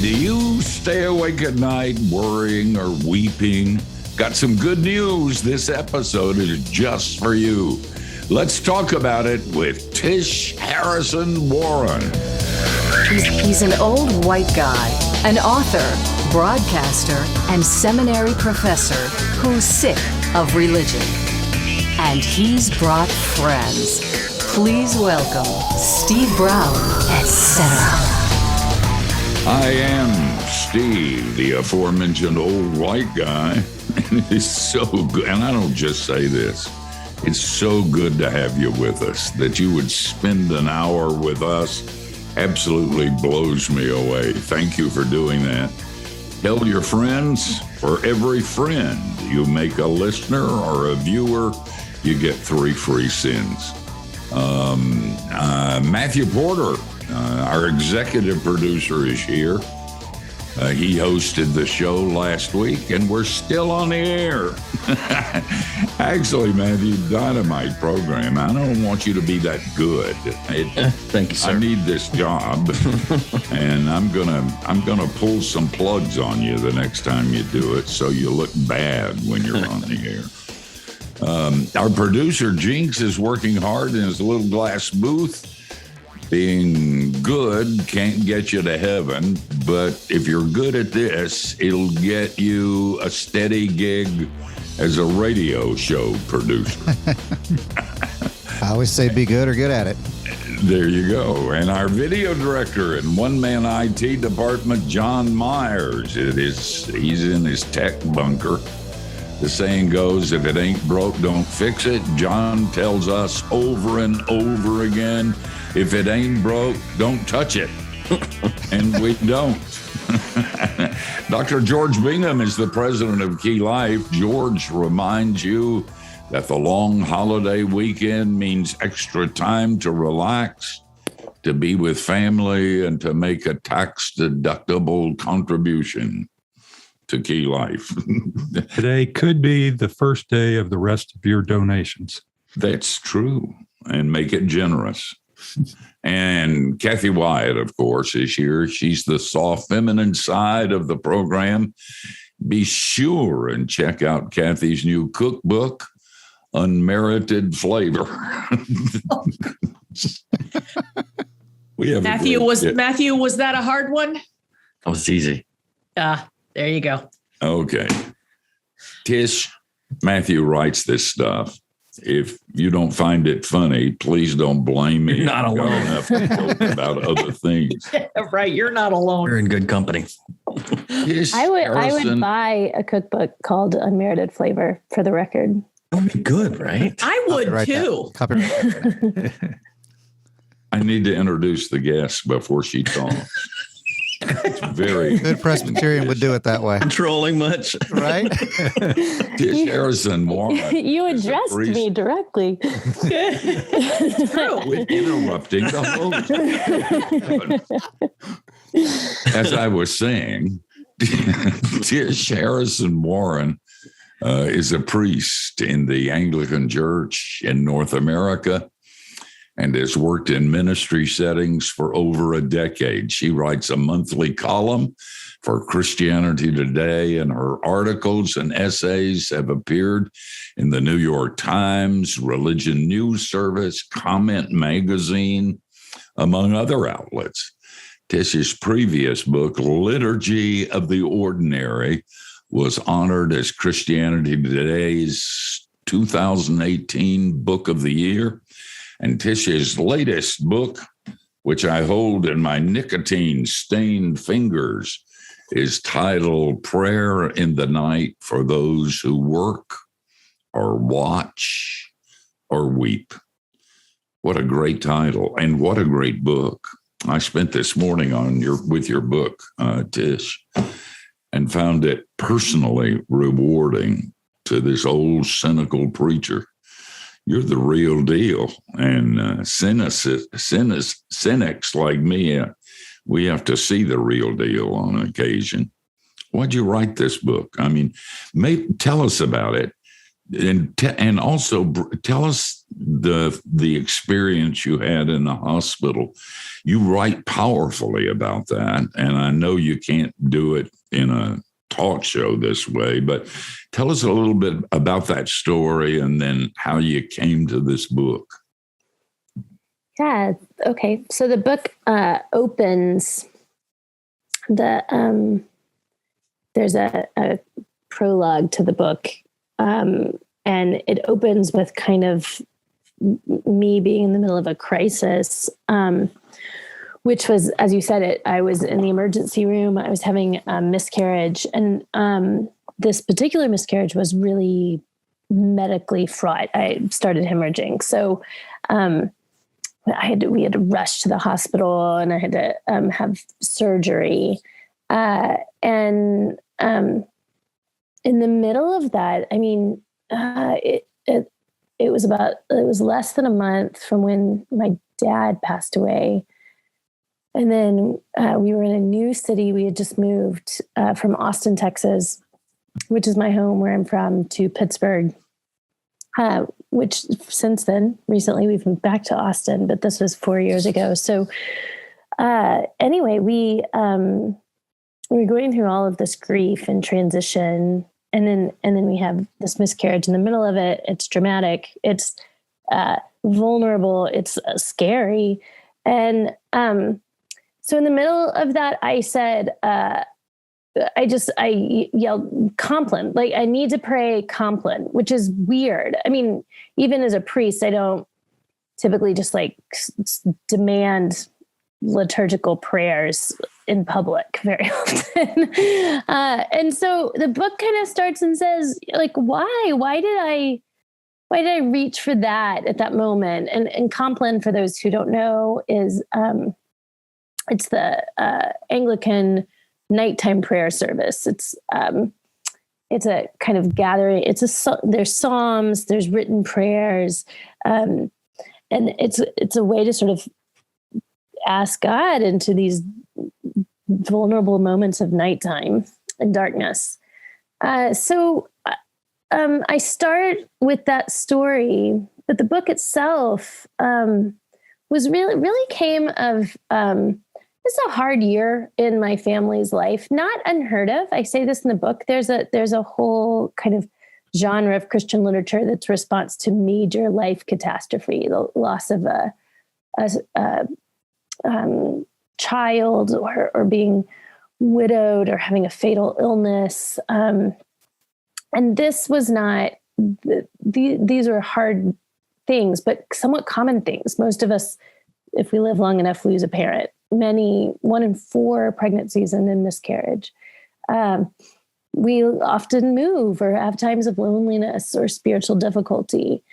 do you stay awake at night worrying or weeping? Got some good news. This episode is just for you. Let's talk about it with Tish Harrison Warren. He's an old white guy, an author, broadcaster, and seminary professor who's sick of religion. And he's brought friends. Please welcome Steve Brown, etc. I am Steve, the aforementioned old white guy. And it is so good. And I don't just say this. It's so good to have you with us. That you would spend an hour with us absolutely blows me away. Thank you for doing that. Tell your friends. For every friend you make a listener or a viewer, you get 3 free sins. Matthew Porter, our executive producer, is here. He hosted the show last week, and we're still on the air. Actually, Matthew, dynamite program. I don't want you to be that good. Thank you, sir. I need this job, and I'm gonna pull some plugs on you the next time you do it, so you look bad when you're on the air. Our producer, Jinx, is working hard in his little glass booth. Being good can't get you to heaven, but if you're good at this, it'll get you a steady gig as a radio show producer. I always say be good or good at it. There you go. And our video director and one-man IT department, John Myers, he's in his tech bunker. The saying goes, if it ain't broke, don't fix it. John tells us over and over again, if it ain't broke, don't touch it. And we don't. Dr. George Bingham is the president of Key Life. George reminds you that the long holiday weekend means extra time to relax, to be with family, and to make a tax-deductible contribution to Key Life. Today could be the first day of the rest of your donations. That's true. And make it generous. And Kathy Wyatt, of course, is here. She's the soft feminine side of the program. Be sure and check out Kathy's new cookbook, Unmerited Flavor. Matthew, was that a hard one? That was easy. There you go. Okay. Tish, Matthew writes this stuff. If you don't find it funny, please don't blame me. You're not alone. I enough to joke about other things. Right, you're not alone. You're in good company. Tish I would Harrison, buy a cookbook called Unmerited Flavor, for the record. That would be good, right? I would too. I need to introduce the guest before she talks. It's very good. Presbyterian would do it that way. Trolling much, right? Tish Harrison Warren. You addressed me directly. With interrupting the host. As I was saying, Tish Harrison Warren is a priest in the Anglican Church in North America, and has worked in ministry settings for over a decade. She writes a monthly column for Christianity Today, and her articles and essays have appeared in the New York Times, Religion News Service, Comment Magazine, among other outlets. Tish's previous book, Liturgy of the Ordinary, was honored as Christianity Today's 2018 Book of the Year. And Tish's latest book, which I hold in my nicotine-stained fingers, is titled Prayer in the Night for Those Who Work or Watch or Weep. What a great title, and what a great book. I spent this morning with your book, Tish, and found it personally rewarding to this old cynical preacher. You're the real deal. And cynics like me, we have to see the real deal on occasion. Why'd you write this book? I mean, tell us about it. and also tell us the experience you had in the hospital. You write powerfully about that, and I know you can't do it in a talk show this way, but tell us a little bit about that story and then how you came to this book. Yeah. Okay. So the book opens there's a prologue to the book. And it opens with kind of me being in the middle of a crisis, which was, as you said, I was in the emergency room. I was having a miscarriage. And this particular miscarriage was really medically fraught. I started hemorrhaging. So we had to rush to the hospital, and I had to have surgery. And in the middle of that, I mean, it was less than a month from when my dad passed away. And then we were in a new city. We had just moved from Austin, Texas, which is my home, where I'm from, to Pittsburgh, which since then, recently we've moved back to Austin, but this was 4 years ago. So anyway, we were going through all of this grief and transition. And then we have this miscarriage in the middle of it. It's dramatic. It's vulnerable. It's scary. And so in the middle of that, I said, I yelled Compline, like I need to pray Compline, which is weird. I mean, even as a priest, I don't typically just like demand liturgical prayers in public very often. And so the book kind of starts and says, like, why did I reach for that at that moment? And Compline, for those who don't know, is it's the Anglican nighttime prayer service. It's a kind of gathering. There's psalms, there's written prayers, and it's a way to sort of ask God into these vulnerable moments of nighttime and darkness. So I start with that story, but the book itself was really came of this is a hard year in my family's life, not unheard of. I say this in the book. There's a whole kind of genre of Christian literature that's response to major life catastrophe, the loss of a child or being widowed or having a fatal illness. And this was not, these were hard things, but somewhat common things. Most of us, if we live long enough, lose a parent. 1 in 4 pregnancies end in miscarriage. We often move or have times of loneliness or spiritual difficulty.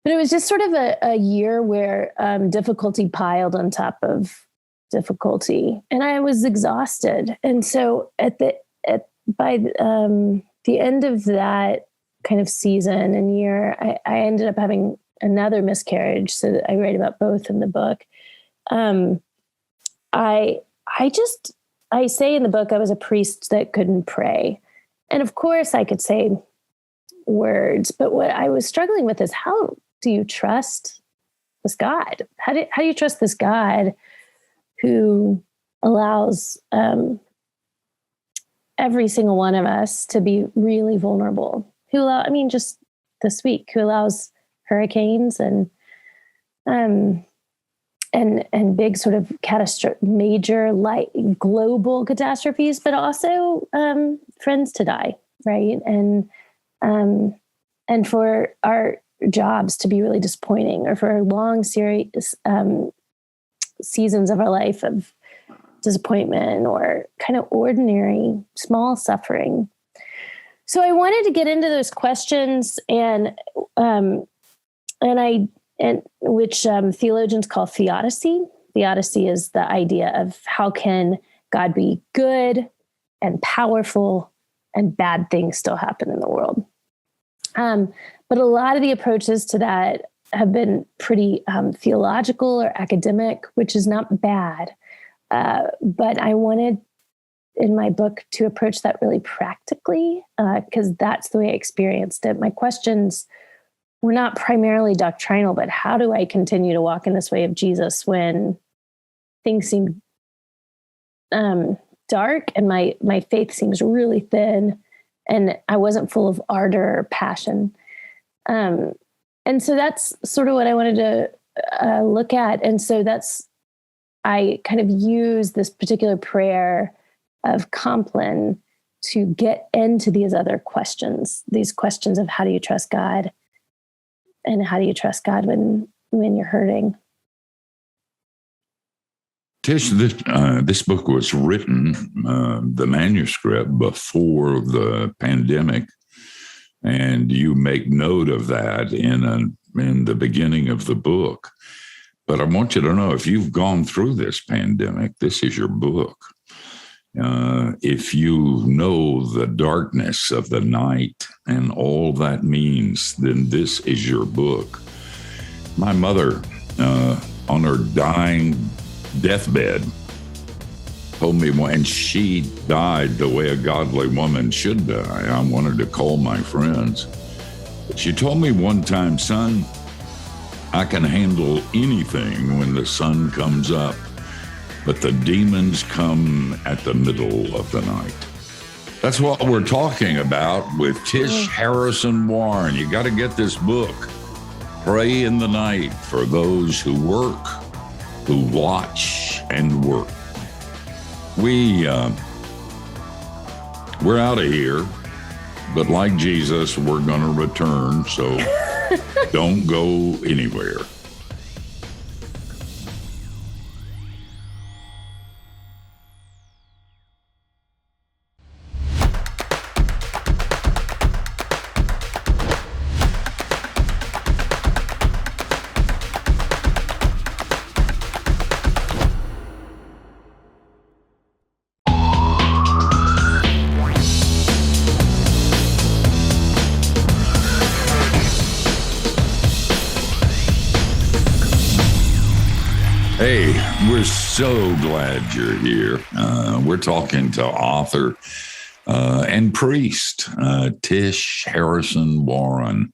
But it was just sort of a year where difficulty piled on top of difficulty, and I was exhausted. And so by the end of that kind of season and year, I ended up having another miscarriage. So that I write about both in the book. I say in the book I was a priest that couldn't pray, and of course I could say words, but what I was struggling with is, how do you trust this God? How do you trust this God who allows every single one of us to be really vulnerable? Just this week, who allows hurricanes and big sort of major global catastrophes, but also friends to die, right? And for our jobs to be really disappointing, or for long serious seasons of our life of disappointment or kind of ordinary small suffering. So I wanted to get into those questions, which theologians call theodicy. Theodicy is the idea of how can God be good and powerful and bad things still happen in the world. But a lot of the approaches to that have been pretty theological or academic, which is not bad. But I wanted in my book to approach that really practically, because that's the way I experienced it. My questions were not primarily doctrinal, but how do I continue to walk in this way of Jesus when things seem dark and my faith seems really thin and I wasn't full of ardor or passion. And so that's sort of what I wanted to look at. And so I kind of use this particular prayer of Compline to get into these other questions, these questions of how do you trust God and how do you trust God when you're hurting. Tish, this book was written, the manuscript, before the pandemic, and you make note of that in the beginning of the book. But I want you to know, if you've gone through this pandemic, this is your book. If you know the darkness of the night and all that means, then this is your book. My mother, on her dying deathbed, told me when she died the way a godly woman should die, I wanted to call my friends. She told me one time, son, I can handle anything when the sun comes up, but the demons come at the middle of the night. That's what we're talking about with Tish Harrison Warren. You got to get this book. Pray in the night for those who work, who watch and work. We're out of here, but like Jesus, we're going to return, so don't go anywhere. Hey, we're so glad you're here. We're talking to author and priest Tish Harrison Warren,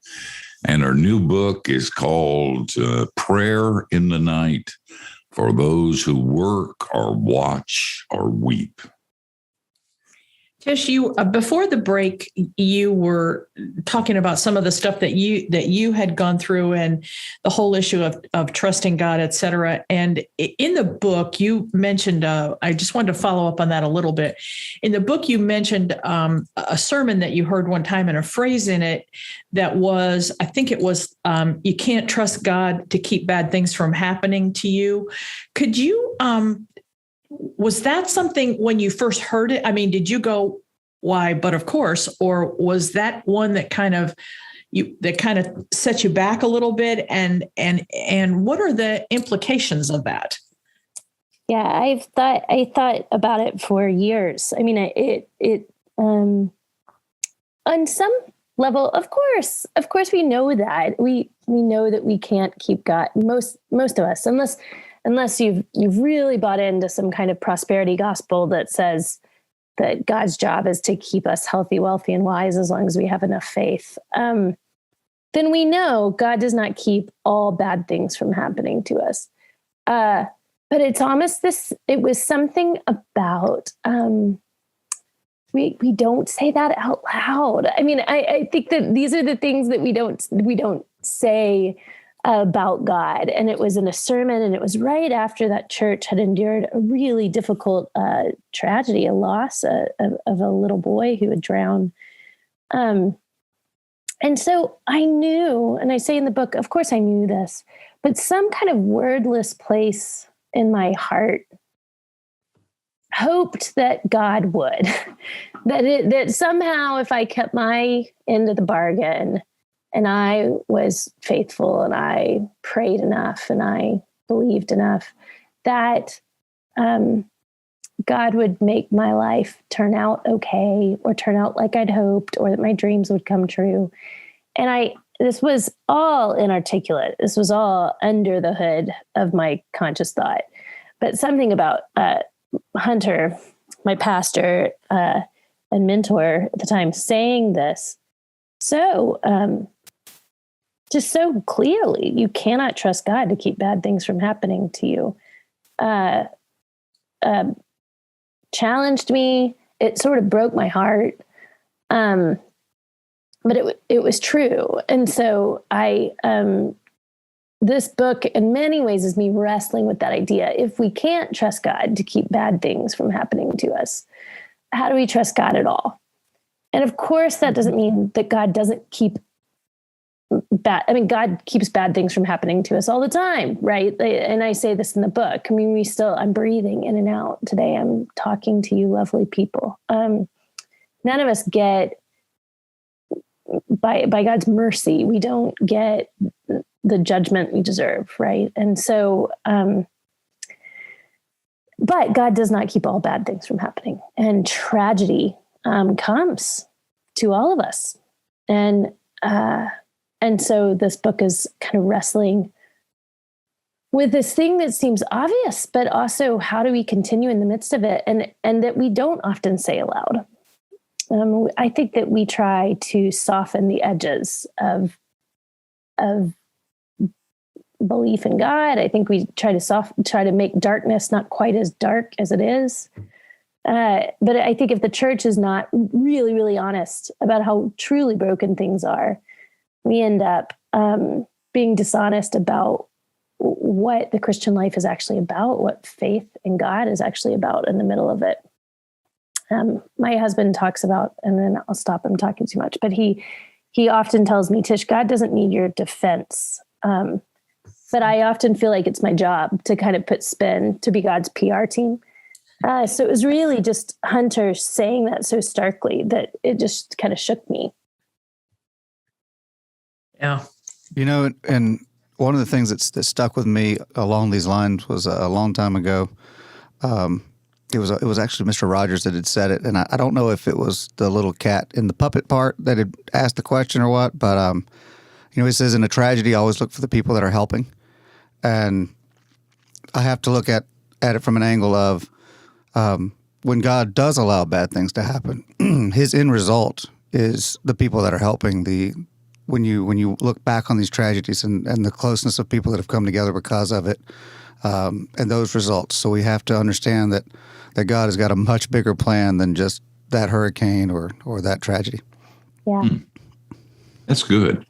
and her new book is called Prayer in the Night for Those Who Work or Watch or Weep. Tish, you before the break, you were talking about some of the stuff that you had gone through and the whole issue of trusting God, et cetera. And in the book, you mentioned, I just wanted to follow up on that a little bit. In the book, you mentioned a sermon that you heard one time and a phrase in it that was, I think it was, you can't trust God to keep bad things from happening to you. Could you, was that something when you first heard it? I mean, did you go, why, but of course, or was that one that kind of set you back a little bit? And what are the implications of that? Yeah, I thought about it for years. I mean, it on some level, of course we know that we know that we can't keep God, most of us, unless you've really bought into some kind of prosperity gospel that says that God's job is to keep us healthy, wealthy, and wise as long as we have enough faith. Then we know God does not keep all bad things from happening to us. But it's almost it was something about, we don't say that out loud. I mean, I think that these are the things that we don't say about God. And it was in a sermon, and it was right after that church had endured a really difficult tragedy, a loss of a little boy who had drowned. And so I knew, and I say in the book, of course I knew this, but some kind of wordless place in my heart hoped that God would, that somehow if I kept my end of the bargain, and I was faithful and I prayed enough and I believed enough, that God would make my life turn out okay, or turn out like I'd hoped, or that my dreams would come true. And this was all inarticulate. This was all under the hood of my conscious thought. But something about Hunter my pastor and mentor at the time saying this so just so clearly. You cannot trust God to keep bad things from happening to you. Challenged me. It sort of broke my heart. But it was true. And so this book in many ways is me wrestling with that idea. If we can't trust God to keep bad things from happening to us, how do we trust God at all? And of course, that doesn't mean that God doesn't keep bad. I mean, God keeps bad things from happening to us all the time, right? And I say this in the book. I mean, I'm breathing in and out today. I'm talking to you lovely people. None of us get, by God's mercy, we don't get the judgment we deserve, right? And so, but God does not keep all bad things from happening. And tragedy comes to all of us. And so this book is kind of wrestling with this thing that seems obvious, but also how do we continue in the midst of it? And that we don't often say aloud. I think that we try to soften the edges of belief in God. I think we try to make darkness not quite as dark as it is. But I think if the church is not really, really honest about how truly broken things are, we end up being dishonest about what the Christian life is actually about, what faith in God is actually about in the middle of it. My husband talks about, and then I'll stop him talking too much, but he often tells me, Tish, God doesn't need your defense. But I often feel like it's my job to kind of put spin, to be God's PR team. So it was really just Hunter saying that so starkly that it just kind of shook me. Yeah. You know, and one of the things that stuck with me along these lines was a long time ago. It was actually Mr. Rogers that had said it, and I don't know if it was the little cat in the puppet part that had asked the question or what, but he says in a tragedy, always look for the people that are helping, and I have to look at it from an angle of when God does allow bad things to happen, His end result is the people that are helping. When you look back on these tragedies and the closeness of people that have come together because of it, and those results. So we have to understand that God has got a much bigger plan than just that hurricane or that tragedy. Yeah. That's good.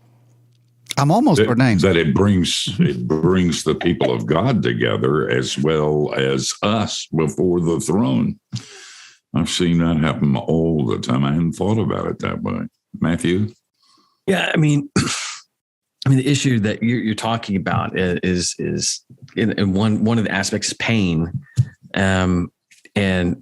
I'm almost ordained. That it brings the people of God together as well as us before the throne. I've seen that happen all the time. I hadn't thought about it that way. Matthew? Yeah, I mean, the issue that you're talking about is in one of the aspects is pain. And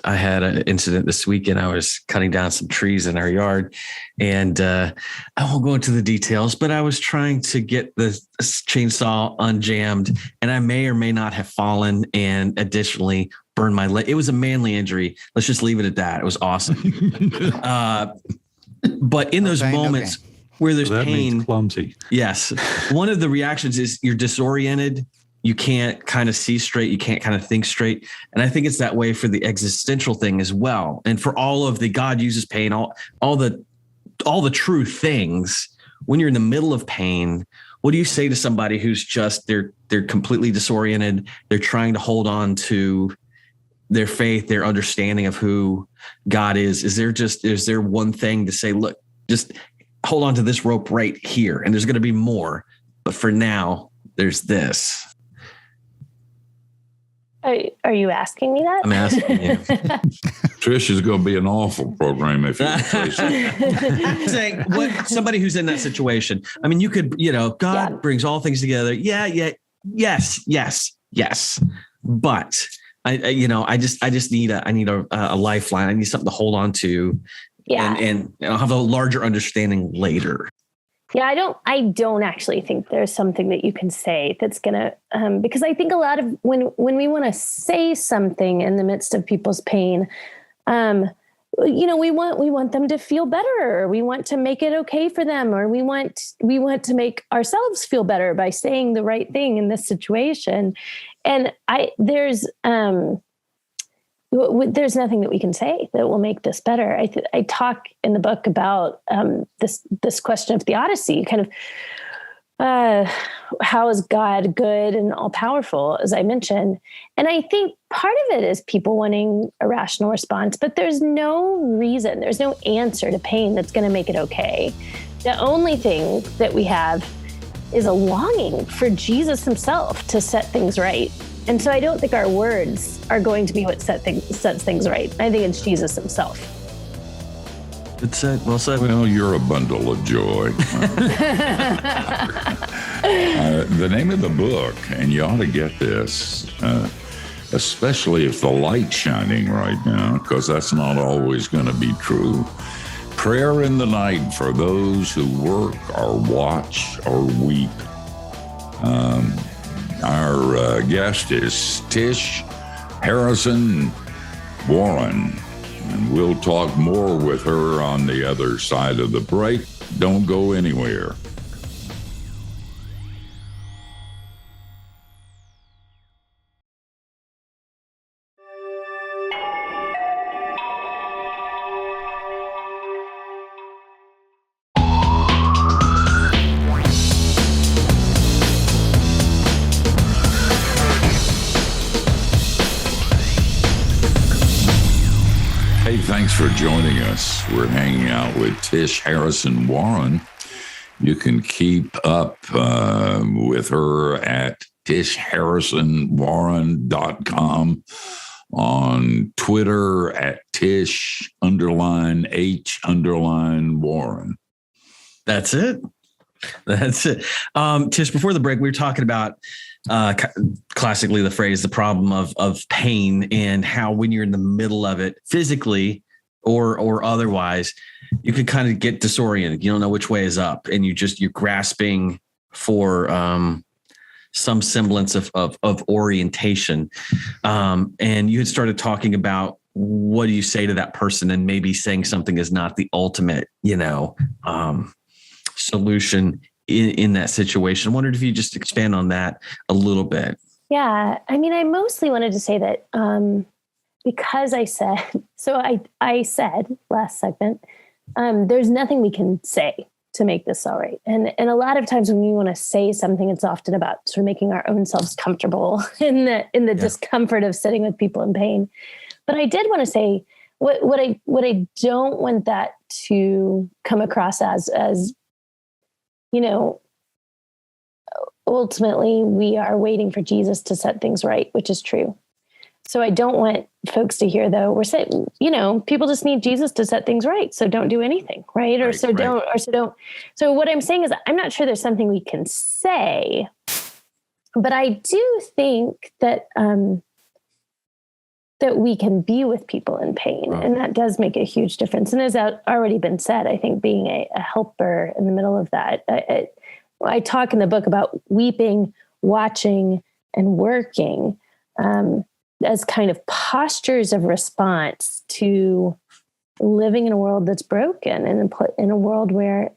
I had an incident this weekend. I was cutting down some trees in our yard, and I won't go into the details, but I was trying to get the chainsaw unjammed, and I may or may not have fallen and additionally burned my leg. It was a manly injury. Let's just leave it at that. It was awesome. But in those moments where there's pain, means clumsy. yes, one of the reactions is you're disoriented. You can't kind of see straight. You can't kind of think straight. And I think it's that way for the existential thing as well. And for all of the God uses pain, all the true things, when you're in the middle of pain, what do you say to somebody who's just, they're completely disoriented. They're trying to hold on to their faith, their understanding of who God is. Is there one thing to say, look, just hold on to this rope right here. And there's going to be more, but for now there's this. Are you asking me that? I'm asking you. Trish is going to be an awful program if you say so. I'm saying somebody who's in that situation. I mean, you could, God brings all things together. Yeah. Yes. But I just need a lifeline. I need something to hold on to. Yeah. And I'll have a larger understanding later. Yeah, I don't actually think there's something that you can say that's gonna, because I think a lot of when we want to say something in the midst of people's pain, we want them to feel better, or we want to make it okay for them, or we want to make ourselves feel better by saying the right thing in this situation. And there's nothing that we can say that will make this better. I talk in the book about this question of theodicy, kind of how is God good and all powerful, as I mentioned. And I think part of it is people wanting a rational response, but there's no reason, there's no answer to pain that's going to make it okay. The only thing that we have is a longing for Jesus himself to set things right. And so I don't think our words are going to be what sets things right. I think it's Jesus himself. Good said. Well said. Well, you're a bundle of joy. The name of the book, and you ought to get this, especially if the light's shining right now, because that's not always going to be true. Prayer in the Night for Those Who Work or Watch or Weep. Our guest is Tish Harrison Warren, and we'll talk more with her on the other side of the break. Don't go anywhere. Hey, thanks for joining us. We're hanging out with Tish Harrison Warren. You can keep up with her at tishharrisonwarren.com, on Twitter at Tish_H_Warren. That's it. That's it. Tish, before the break, we were talking about classically the phrase, the problem of pain, and how when you're in the middle of it physically or otherwise, you can kind of get disoriented. You don't know which way is up, and you're grasping for some semblance of orientation. And you had started talking about, what do you say to that person? And maybe saying something is not the ultimate, solution in that situation. I wondered if you just expand on that a little bit. Yeah. I mean, I mostly wanted to say that because I said last segment, there's nothing we can say to make this all right. And a lot of times when we want to say something, it's often about sort of making our own selves comfortable in the discomfort of sitting with people in pain. But I did want to say what I don't want that to come across as ultimately we are waiting for Jesus to set things right, which is true. So I don't want folks to hear, though, we're saying, people just need Jesus to set things right. So don't do anything, right? Don't. So what I'm saying is, I'm not sure there's something we can say, but I do think that that we can be with people in pain. And that does make a huge difference. And as already been said, I think being a helper in the middle of that, I talk in the book about weeping, watching, and working as kind of postures of response to living in a world that's broken, and in a world where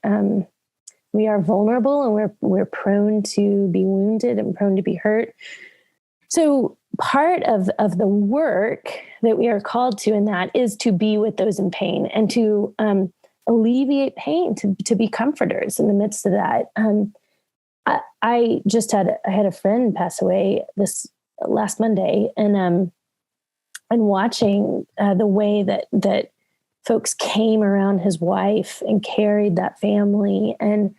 we are vulnerable and we're prone to be wounded and prone to be hurt. So part of the work that we are called to in that is to be with those in pain and to alleviate pain, to be comforters in the midst of that. I had a friend pass away this last Monday, and watching the way that folks came around his wife and carried that family and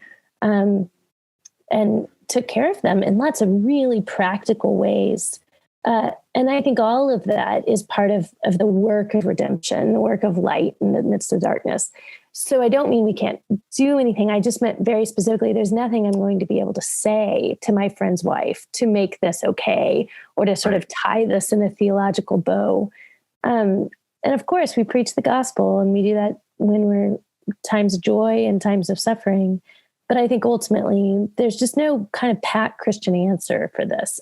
took care of them in lots of really practical ways. And I think all of that is part of the work of redemption, the work of light in the midst of darkness. So I don't mean we can't do anything. I just meant very specifically, there's nothing I'm going to be able to say to my friend's wife to make this okay, or to sort of tie this in a theological bow. And of course, we preach the gospel, and we do that when we're times of joy and times of suffering. But I think ultimately, there's just no kind of pat Christian answer for this.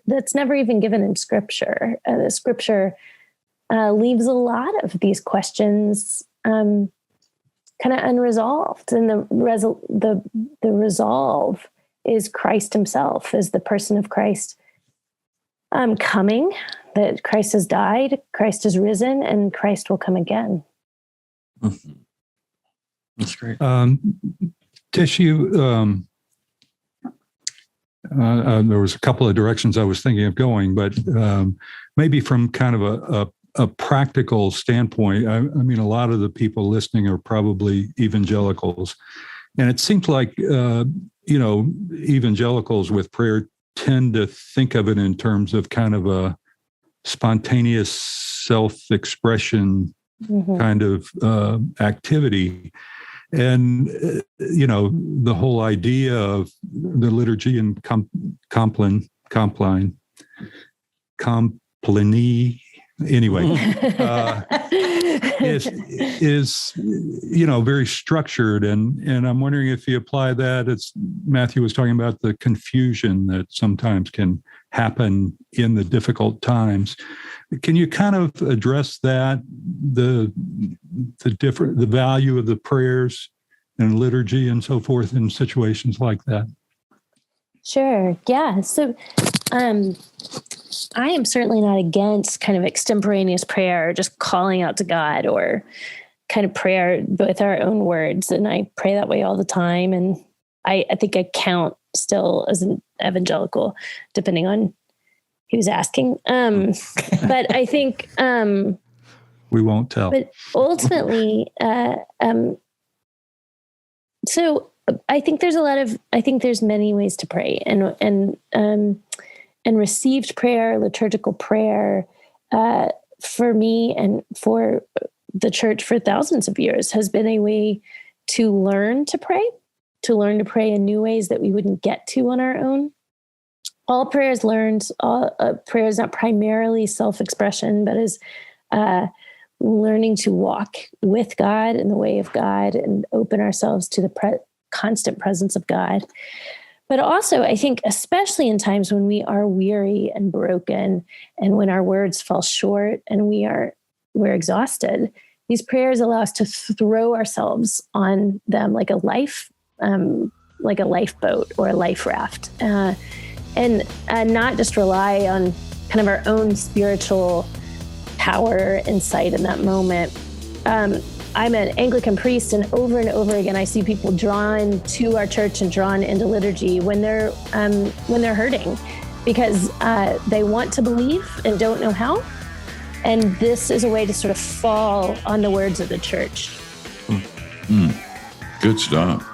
That's never even given in Scripture. The Scripture leaves a lot of these questions kind of unresolved, and the resolve is Christ Himself, is the person of Christ coming that Christ has died, Christ has risen, and Christ will come again. Mm-hmm. That's great. Tish, you, there was a couple of directions I was thinking of going, but maybe from kind of a practical standpoint, I mean, a lot of the people listening are probably evangelicals. And it seems like, evangelicals with prayer tend to think of it in terms of kind of a spontaneous self-expression kind of activity. And, the whole idea of the liturgy and compline, anyway, is very structured. And I'm wondering if you apply that, as Matthew was talking about, the confusion that sometimes can happen in the difficult times. Can you kind of address that, the value of the prayers and liturgy and so forth in situations like that? Sure. Yeah. So I am certainly not against kind of extemporaneous prayer, or just calling out to God, or kind of prayer with our own words. And I pray that way all the time. And I think I count still as an evangelical, depending on who's asking. But I think we won't tell. But ultimately, so I think there's many ways to pray, and received prayer, liturgical prayer, for me and for the church for thousands of years has been a way to learn to pray in new ways that we wouldn't get to on our own. All prayer is learned. All prayer is not primarily self-expression, but is learning to walk with God in the way of God and open ourselves to the constant presence of God. But also, I think, especially in times when we are weary and broken, and when our words fall short and we're exhausted, these prayers allow us to throw ourselves on them like a lifeboat or a life raft, and not just rely on kind of our own spiritual power and sight in that moment. I'm an Anglican priest, and over again, I see people drawn to our church and drawn into liturgy when they're hurting, because they want to believe and don't know how. And this is a way to sort of fall on the words of the church. Good stuff.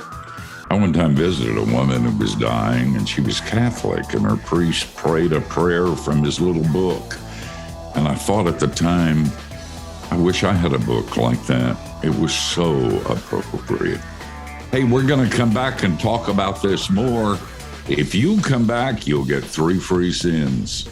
I one time visited a woman who was dying, and she was Catholic, and her priest prayed a prayer from his little book. And I thought at the time, I wish I had a book like that. It was so appropriate. Hey, we're going to come back and talk about this more. If you come back, you'll get 3 free sins.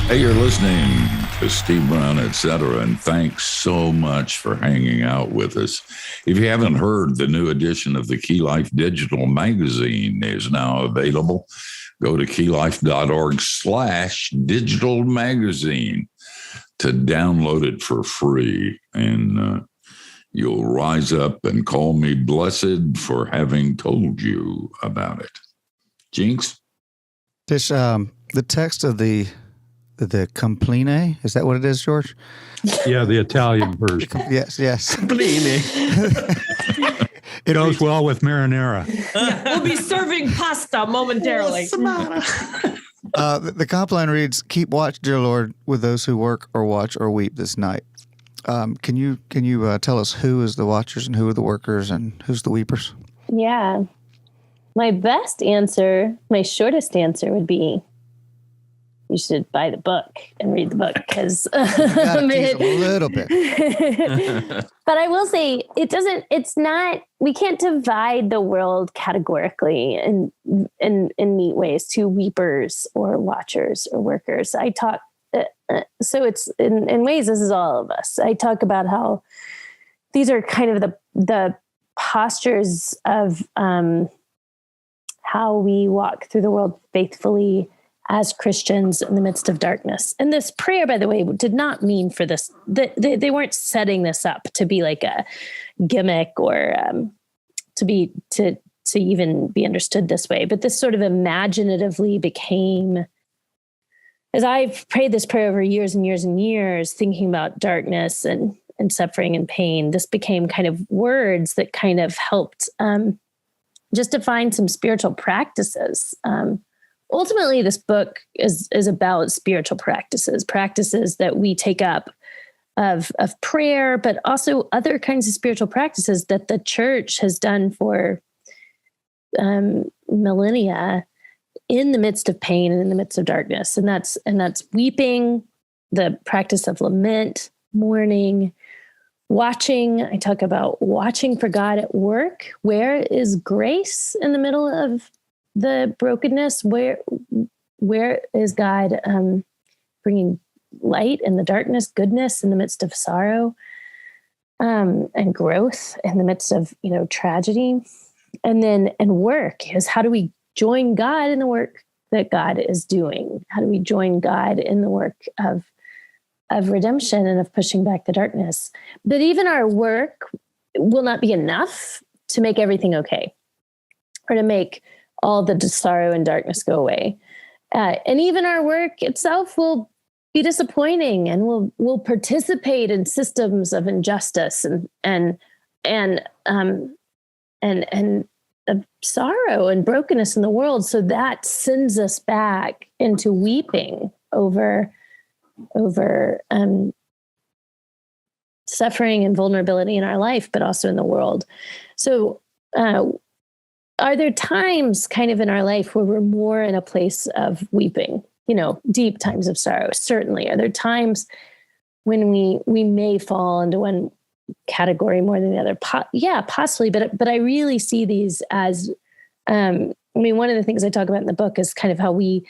Hey, you're listening to Steve Brown, etc., and thanks so much for hanging out with us. If you haven't heard, the new edition of the Key Life Digital Magazine is now available. Go to keylife.org/digital magazine to download it for free, and you'll rise up and call me blessed for having told you about it. Jinx? Tish, the text of the compline, is that what it is, George? Yeah, the Italian version. Yes. Compline. It goes well with marinara. We'll be serving pasta momentarily. The compline reads, "Keep watch, dear Lord, with those who work or watch or weep this night." Can you tell us who is the watchers and who are the workers and who's the weepers? Yeah. My best answer, my shortest answer would be, you should buy the book and read the book, because a little bit. But I will say we can't divide the world categorically in neat ways to weepers or watchers or workers. I talk so it's in ways, this is all of us. I talk about how these are kind of the postures of how we walk through the world faithfully as Christians in the midst of darkness. And this prayer, by the way, did not mean for this, they weren't setting this up to be like a gimmick or to even be understood this way. But this sort of imaginatively became, as I've prayed this prayer over years and years and years, thinking about darkness and suffering and pain, this became kind of words that kind of helped just define some spiritual practices. Ultimately, this book is about spiritual practices that we take up of prayer, but also other kinds of spiritual practices that the church has done for millennia in the midst of pain and in the midst of darkness. And that's weeping, the practice of lament, mourning, watching. I talk about watching for God at work. Where is grace in the middle of the brokenness? Where is God bringing light in the darkness, goodness in the midst of sorrow, and growth in the midst of tragedy? And work is, how do we join God in the work that God is doing? How do we join God in the work of redemption and of pushing back the darkness? But even our work will not be enough to make everything okay, or to make all the sorrow and darkness go away. And even our work itself will be disappointing, and will participate in systems of injustice and of sorrow and brokenness in the world. So that sends us back into weeping over suffering and vulnerability in our life, but also in the world. So are there times kind of in our life where we're more in a place of weeping, deep times of sorrow? Certainly. Are there times when we may fall into one category more than the other? Yeah, possibly. But I really see these as, one of the things I talk about in the book is kind of how we,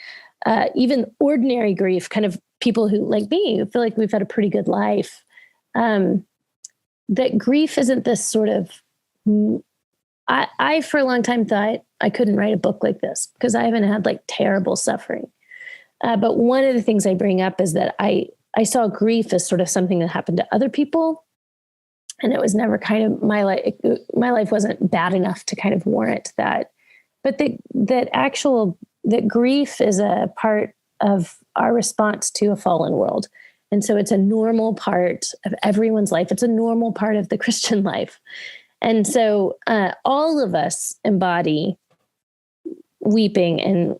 even ordinary grief, kind of people who, like me, who feel like we've had a pretty good life, that grief isn't this sort of, I for a long time thought I couldn't write a book like this because I haven't had like terrible suffering. But one of the things I bring up is that I saw grief as sort of something that happened to other people. And it was never kind of my life wasn't bad enough to kind of warrant that. But that grief is a part of our response to a fallen world. And so it's a normal part of everyone's life. It's a normal part of the Christian life. And so all of us embody weeping and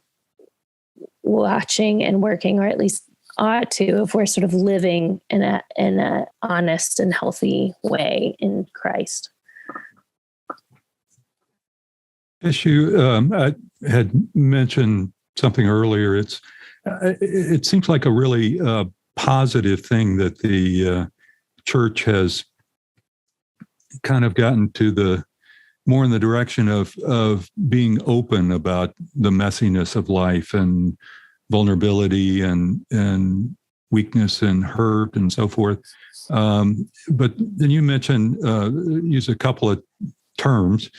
watching and working, or at least ought to, if we're sort of living in a honest and healthy way in Christ. Tish, I had mentioned something earlier. It seems like a really positive thing that the church has kind of gotten to more in the direction of being open about the messiness of life and vulnerability and weakness and hurt and so forth. But then you mentioned, use a couple of terms,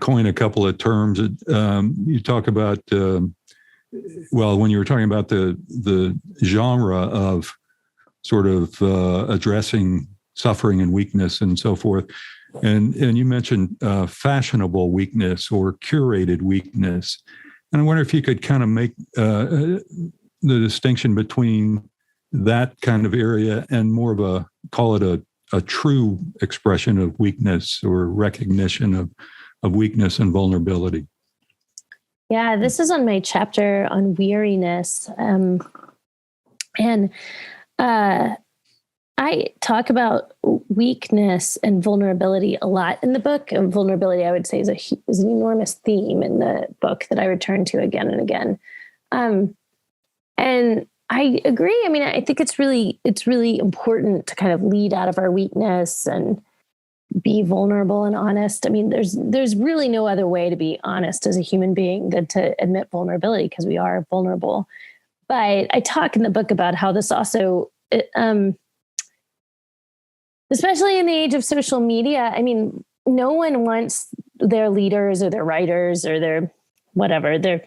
coin a couple of terms. You talk about, when you were talking about the genre of sort of addressing suffering and weakness and so forth, and you mentioned fashionable weakness or curated weakness. And I wonder if you could kind of make the distinction between that kind of area and more of call it a true expression of weakness or recognition of weakness and vulnerability. Yeah, this is on my chapter on weariness. I talk about weakness and vulnerability a lot in the book. And vulnerability, I would say, is an enormous theme in the book that I return to again and again. And I agree. I mean, I think it's really important to kind of lead out of our weakness and be vulnerable and honest. I mean, there's really no other way to be honest as a human being than to admit vulnerability, because we are vulnerable. But I talk in the book about how this also, especially in the age of social media, I mean, no one wants their leaders or their writers or their whatever, the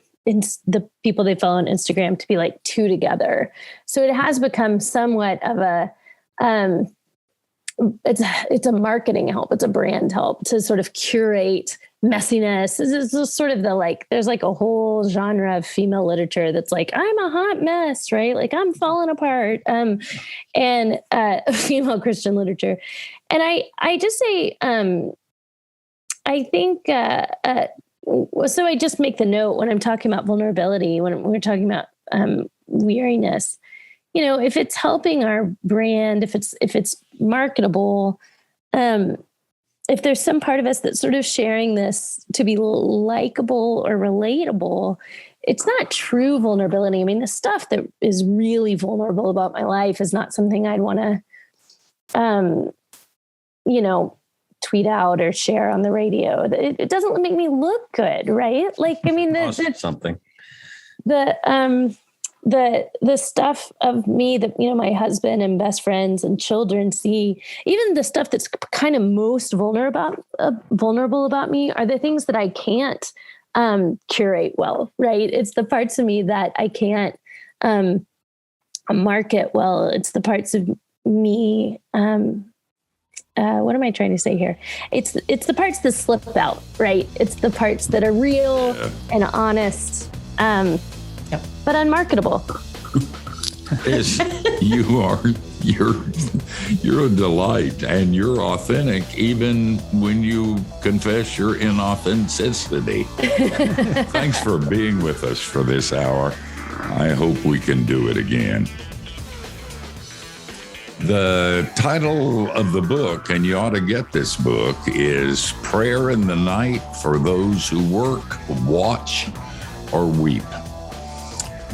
people they follow on Instagram to be like two together. So it has become somewhat of a, it's a marketing help. It's a brand help to sort of curate messiness. This is sort of there's like a whole genre of female literature that's like, I'm a hot mess, right? Like I'm falling apart. And female Christian literature. And I just say, I think, so I just make the note when I'm talking about vulnerability, when we're talking about weariness, if it's helping our brand, if it's marketable, if there's some part of us that's sort of sharing this to be likable or relatable, it's not true vulnerability. I mean, the stuff that is really vulnerable about my life is not something I'd want to, tweet out or share on the radio. It doesn't make me look good, right? Like, I mean, something. The stuff of me that, my husband and best friends and children see, even the stuff that's kind of most vulnerable about me are the things that I can't curate well, right? It's the parts of me that I can't market well. It's the parts of me, what am I trying to say here? It's the parts that slip out, right? It's the parts that are real and honest, but unmarketable. Yes, you're a delight, and you're authentic even when you confess your inauthenticity. Thanks for being with us for this hour. I hope we can do it again. The title of the book, and you ought to get this book, is Prayer in the Night for Those Who Work, Watch, or Weep.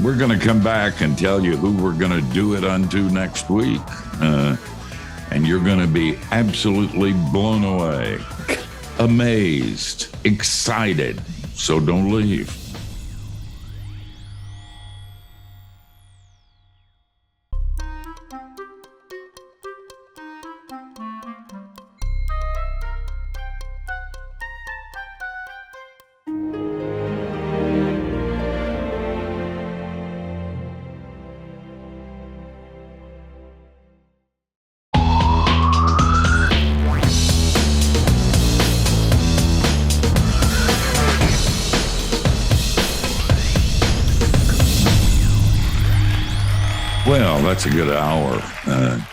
We're going to come back and tell you who we're going to do it unto next week. And you're going to be absolutely blown away, amazed, excited. So don't leave. Well, that's a good hour.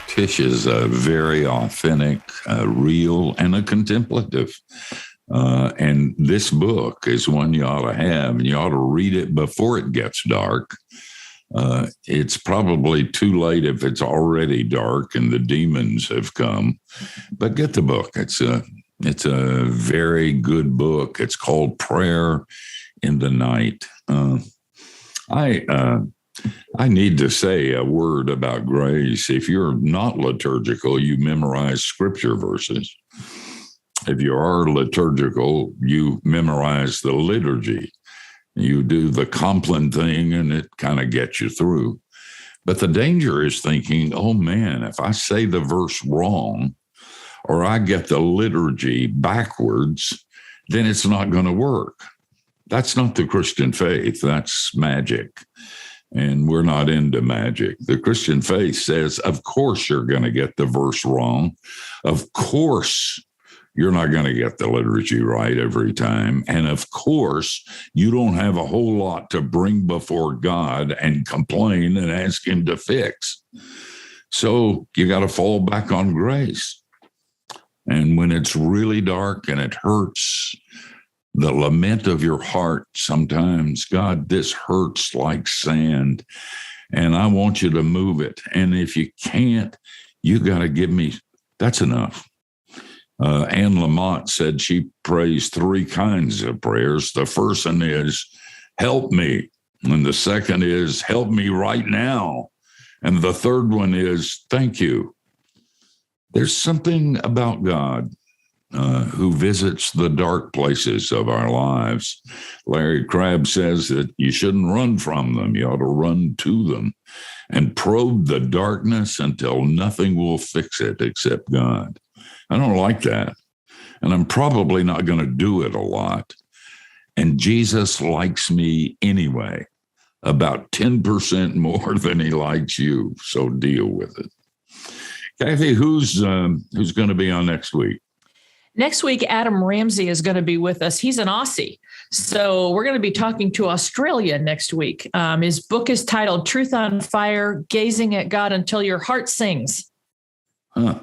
Tish is a very authentic, real, and a contemplative. And this book is one you ought to have, and you ought to read it before it gets dark. It's probably too late if it's already dark and the demons have come. But get the book. It's a very good book. It's called Prayer in the Night. I need to say a word about grace. If you're not liturgical, you memorize scripture verses. If you are liturgical, you memorize the liturgy. You do the Compline thing, and it kind of gets you through. But the danger is thinking, oh, man, if I say the verse wrong or I get the liturgy backwards, then it's not going to work. That's not the Christian faith. That's magic. And we're not into magic. The Christian faith says, of course, you're going to get the verse wrong. Of course, you're not going to get the liturgy right every time. And of course, you don't have a whole lot to bring before God and complain and ask him to fix. So you got to fall back on grace. And when it's really dark and it hurts, the lament of your heart sometimes, God, this hurts like sand, and I want you to move it. And if you can't, you got to give me, that's enough. Anne Lamott said she prays three kinds of prayers. The first one is, help me. And the second is, help me right now. And the third one is, thank you. There's something about God who visits the dark places of our lives. Larry Crabb says that you shouldn't run from them. You ought to run to them and probe the darkness until nothing will fix it except God. I don't like that. And I'm probably not going to do it a lot. And Jesus likes me anyway, about 10% more than he likes you. So deal with it. Kathy, who's going to be on next week? Next week, Adam Ramsey is going to be with us. He's an Aussie. So we're going to be talking to Australia next week. His book is titled Truth on Fire, Gazing at God Until Your Heart Sings. Huh.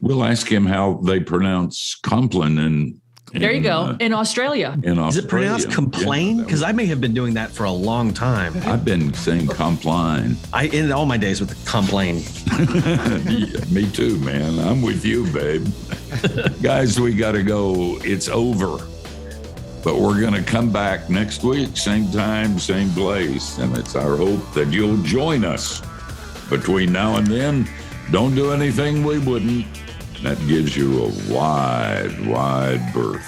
We'll ask him how they pronounce Compline in there you go. In Australia. Is it pronounced complain? Because I may have been doing that for a long time. I've been saying compline. I ended all my days with the complain. Yeah, me too, man. I'm with you, babe. Guys, we got to go. It's over. But we're going to come back next week, same time, same place. And it's our hope that you'll join us. Between now and then, don't do anything we wouldn't. That gives you a wide, wide berth.